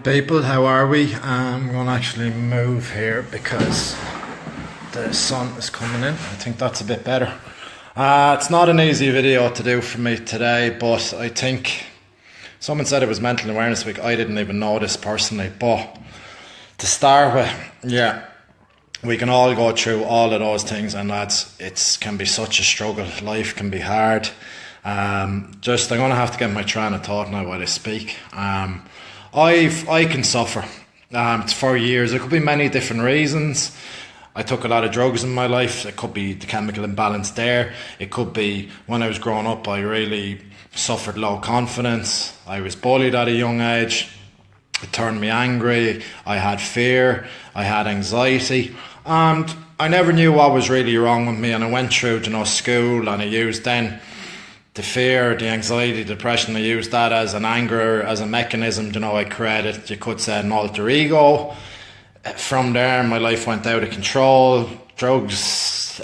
People, how are we? I'm going to actually move here because the sun is coming in. I think that's a bit better. It's not an easy video to do for me today, but I think someone said it was Mental Awareness Week. I didn't even know this personally, but to start with, we can all go through all of those things, and it can be such a struggle. Life can be hard. I'm going to have to get my train of thought now while I speak. I can suffer for years. It could be many different reasons. I took a lot of drugs in my life. It could be the chemical imbalance there. It could be when I was growing up, I really suffered low confidence. I was bullied at a young age. It turned me angry. I had fear. I had anxiety. And I never knew what was really wrong with me. And I went through, school, and I used then the fear, the anxiety, depression, I used that as an anger, as a mechanism. I created, you could say, an alter ego. From there, my life went out of control. Drugs,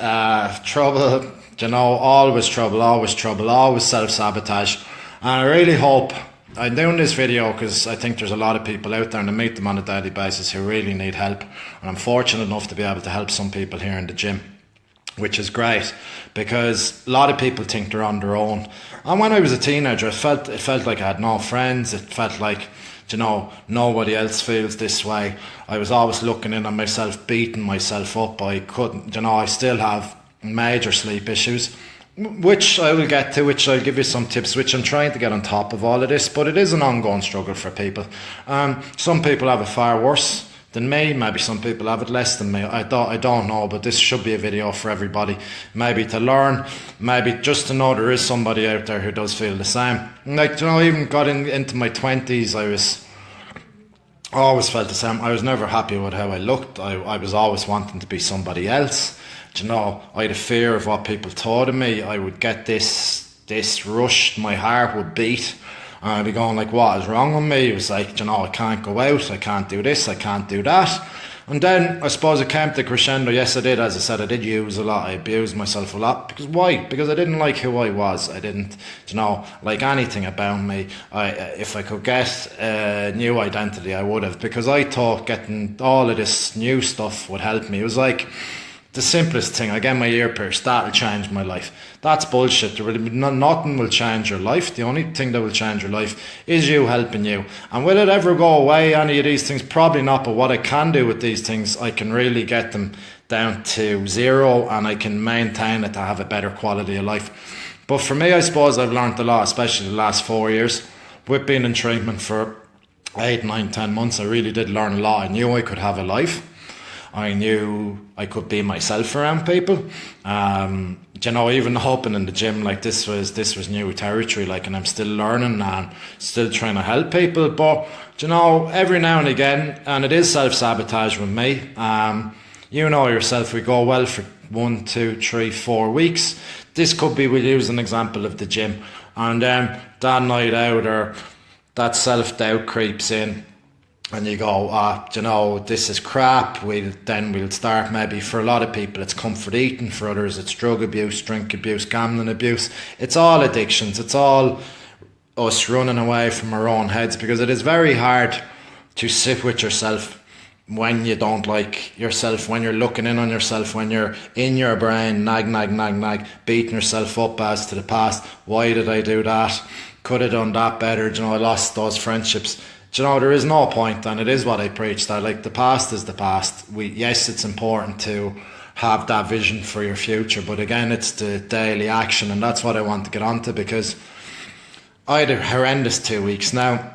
trouble, always trouble, always self-sabotage. And I really hope, I'm doing this video because I think there's a lot of people out there and I meet them on a daily basis who really need help. And I'm fortunate enough to be able to help some people here in the gym, which is great because a lot of people think they're on their own. And when I was a teenager, it felt like I had no friends. It felt like, nobody else feels this way. I was always looking in on myself, beating myself up. I couldn't, I still have major sleep issues, which I will get to, which I'll give you some tips, which I'm trying to get on top of all of this, but it is an ongoing struggle for people. Some people have it far worse than me. Maybe some people have it less than me. I don't know, but this should be a video for everybody. Maybe to learn, maybe just to know there is somebody out there who does feel the same. Like, even got into my 20s, I always felt the same. I was never happy with how I looked. I was always wanting to be somebody else. I had a fear of what people thought of me. I would get this rush, my heart would beat. And I'd be going like, what is wrong with me? It was like, I can't go out, I can't do this, I can't do that. And then I suppose it came to crescendo. Yes, I did. As I said, I did use a lot. I abused myself a lot. Because why? Because I didn't like who I was. I didn't, like anything about me. If I could get a new identity, I would have. Because I thought getting all of this new stuff would help me. It was like the simplest thing. I get my ear pierced. That'll change my life. That's bullshit. There will be nothing will change your life. The only thing that will change your life is you helping you. And will it ever go away, any of these things? Probably not. But what I can do with these things, I can really get them down to zero, and I can maintain it to have a better quality of life. But for me, I suppose I've learned a lot, especially the last 4 years. With being in treatment for 8, 9, 10 months, I really did learn a lot. I knew I could have a life. I knew I could be myself around people. Even hoping in the gym, like this was new territory, like, and I'm still learning and still trying to help people. But every now and again, and it is self-sabotage with me. Yourself, we go well for 1, 2, 3, 4 weeks. This could be, we'll use an example of the gym, and then that night out or that self-doubt creeps in. And you go, this is crap. We'll start, maybe for a lot of people it's comfort eating, for others it's drug abuse, drink abuse, gambling abuse. It's all addictions. It's all us running away from our own heads, because it is very hard to sit with yourself when you don't like yourself, when you're looking in on yourself, when you're in your brain, nag, beating yourself up as to the past. Why did I do that? Could have done that better. I lost those friendships. There is no point, and it is what I preach, that like the past is the past. Yes, it's important to have that vision for your future, but again, it's the daily action, and that's what I want to get onto, because I had a horrendous 2 weeks. Now, I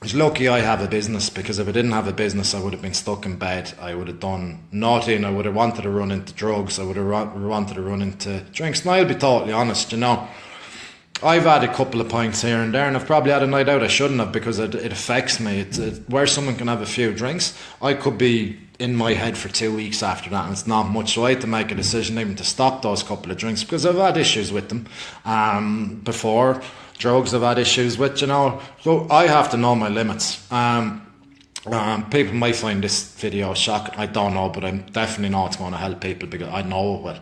was lucky I have a business, because if I didn't have a business, I would have been stuck in bed. I would have done nothing. I would have wanted to run into drugs. I would have wanted to run into drinks. And I'll be totally honest, I've had a couple of pints here and there, and I've probably had a night out I shouldn't have, because it affects me. Where someone can have a few drinks, I could be in my head for 2 weeks after that, and it's not much. So I had to make a decision even to stop those couple of drinks, because I've had issues with them before. Drugs I've had issues with, so I have to know my limits. People might find this video shocking. I don't know, but I definitely know it's going to help people because I know it will.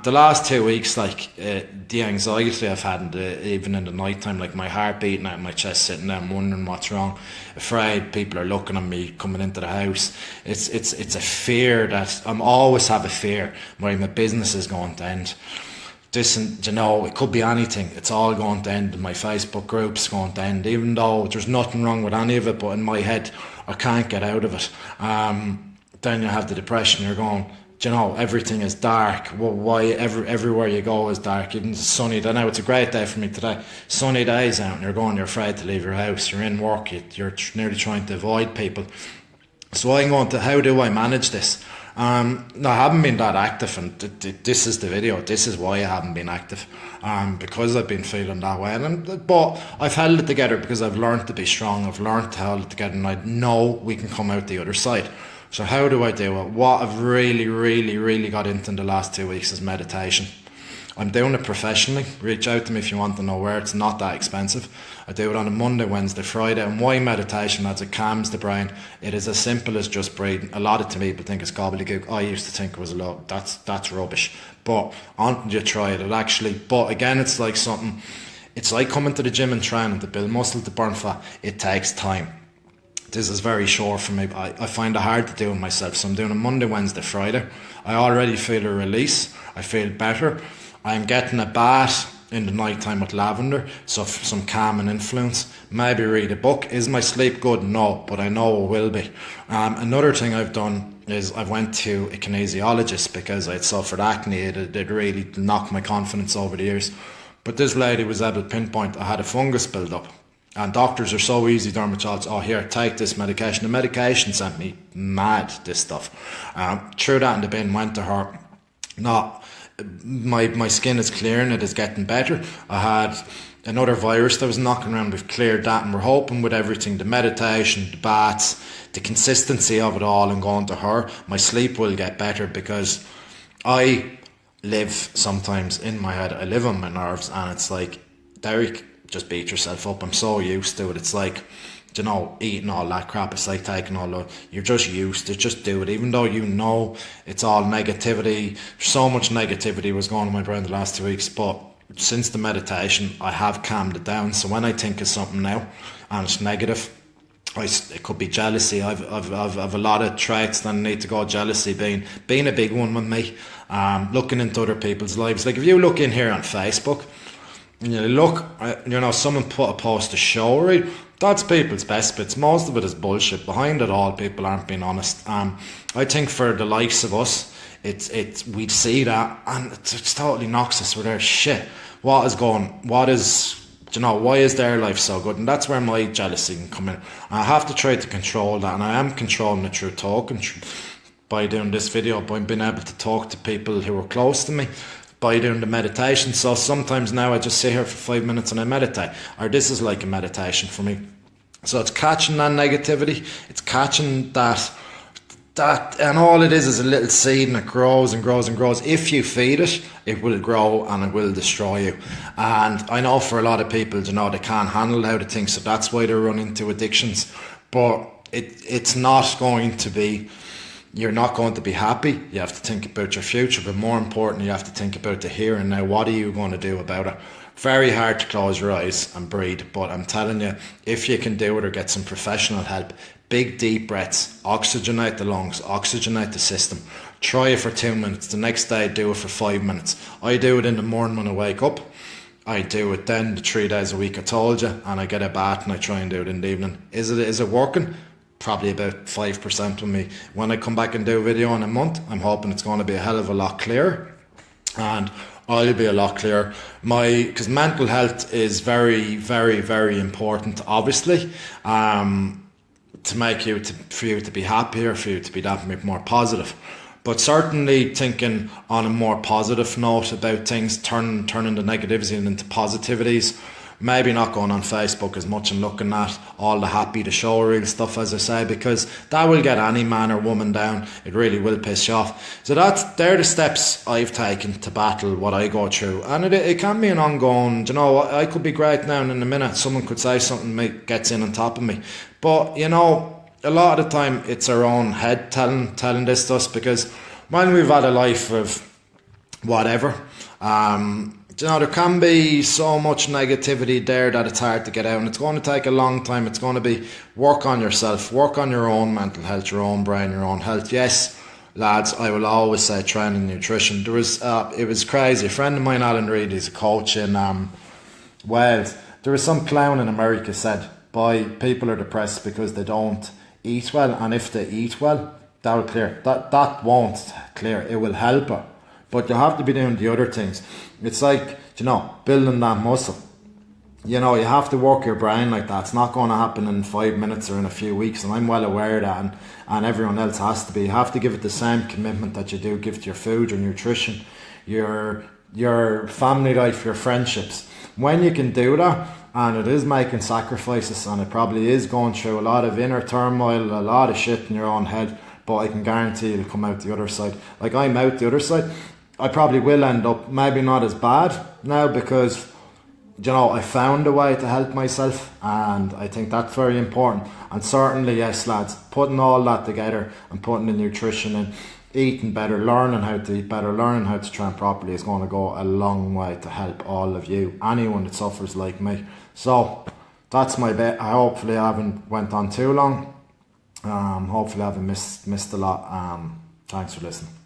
The last 2 weeks, the anxiety I've had, even in the night time, like my heart beating out of my chest, sitting there and wondering what's wrong, afraid people are looking at me coming into the house. It's a fear that I'm always have a fear where my business is going to end. This, and it could be anything. It's all going to end. My Facebook group's going to end, even though there's nothing wrong with any of it. But in my head, I can't get out of it. Then you have the depression. You're going, everything is dark. Well, why everywhere you go is dark? Even it's sunny. Now it's a great day for me today. Sunny days out, and you're afraid to leave your house. You're in work. You're nearly trying to avoid people. So I'm going to, how do I manage this? No, I haven't been that active, and this is the video. This is why I haven't been active, because I've been feeling that way. But I've held it together because I've learned to be strong. I've learned to hold it together, and I know we can come out the other side. So how do I do it? What I've really, really, really got into in the last 2 weeks is meditation. I'm doing it professionally. Reach out to me if you want to know where. It's not that expensive. I do it on a Monday, Wednesday, Friday. And why meditation? As it calms the brain. It is as simple as just breathing. A lot of people think it's gobbledygook. I used to think it was a lot. That's rubbish. But until you try it, but again, it's like something. It's like coming to the gym and training to build muscle, to burn fat. It takes time. This is very short for me. I find it hard to do it myself. So I'm doing it Monday, Wednesday, Friday. I already feel a release. I feel better. I'm getting a bath in the night time with lavender, so some calming influence. Maybe read a book. Is my sleep good? No, but I know it will be. Another thing I've done is I went to a kinesiologist because I'd suffered acne. It really knocked my confidence over the years. But this lady was able to pinpoint I had a fungus build up. And doctors are so easy, dermatologists, here, take this medication. The medication sent me mad, this stuff. Threw that in the bin, went to her. My skin is clearing, it is getting better. I had another virus that was knocking around, we've cleared that, and we're hoping with everything, the meditation, the baths, the consistency of it all, and going to her, my sleep will get better, because I live sometimes in my head, I live on my nerves, and it's like, Derek, just beat yourself up. I'm so used to it. It's like, eating all that crap. It's like taking all that. You're just used to just do it, even though it's all negativity. So much negativity was going on in my brain the last 2 weeks, but since the meditation, I have calmed it down. So when I think of something now and it's negative, it could be jealousy. I've a lot of traits that I need to go. Jealousy being a big one with me. Looking into other people's lives. Like if you look in here on Facebook, someone put a post to show, right? That's people's best bits. Most of it is bullshit. Behind it all, people aren't being honest. I think for the likes of us, we'd see that, and it totally knocks us with their shit. Why is their life so good? And that's where my jealousy can come in. I have to try to control that, and I am controlling it through talking, by doing this video, by being able to talk to people who are close to me, by doing the meditation. So sometimes now I just sit here for 5 minutes and I meditate, or this is like a meditation for me. So it's catching that negativity, it's catching that, and all it is a little seed, and it grows and grows and grows. If you feed it, it will grow and it will destroy you. And I know for a lot of people, they can't handle how to think, so that's why they run into addictions. But it's not going to be. You're not going to be happy. You have to think about your future, but more important, you have to think about the here and now. What are you going to do about it? Very hard to close your eyes and breathe, but I'm telling you, if you can do it or get some professional help, big deep breaths, oxygenate the lungs, oxygenate the system. Try it for 2 minutes. The next day, do it for 5 minutes. I do it in the morning when I wake up. I do it then the 3 days a week I told you, and I get a bath and I try and do it in the evening. Is it working? Probably about 5% with me. When I come back and do a video in a month, I'm hoping it's going to be a hell of a lot clearer, and I'll be a lot clearer. Because mental health is very, very, very important, obviously, to make for you to be happier, for you to be that bit more positive. But certainly thinking on a more positive note about things, turning the negativity into positivities. Maybe not going on Facebook as much and looking at all the happy, the showreel stuff, as I say, because that will get any man or woman down. It really will piss you off. So they're the steps I've taken to battle what I go through. And it can be an ongoing, I could be great now and in a minute someone could say something, gets in on top of me. But, a lot of the time it's our own head telling this to us, because when we've had a life of whatever, there can be so much negativity there that it's hard to get out, and it's going to take a long time. It's going to be work on yourself, work on your own mental health, your own brain, your own health. Yes, lads, I will always say training, nutrition. It was crazy. A friend of mine, Alan Reid, he's a coach in Wales. There was some clown in America said, people are depressed because they don't eat well, and if they eat well, that will clear. That won't clear. It will help her. But you have to be doing the other things. It's like, building that muscle. You have to work your brain like that. It's not going to happen in 5 minutes or in a few weeks. And I'm well aware of that. And everyone else has to be. You have to give it the same commitment that you do give to your food, your nutrition, your family life, your friendships. When you can do that, and it is making sacrifices, and it probably is going through a lot of inner turmoil, a lot of shit in your own head, but I can guarantee you'll come out the other side. Like, I'm out the other side. I probably will end up maybe not as bad now, because I found a way to help myself, and I think that's very important. And certainly, yes, lads, putting all that together and putting the nutrition in, eating better, learning how to eat better, learning how to train properly is going to go a long way to help all of you, anyone that suffers like me. So that's my bit. Hopefully I haven't went on too long. Hopefully I haven't missed a lot. Thanks for listening.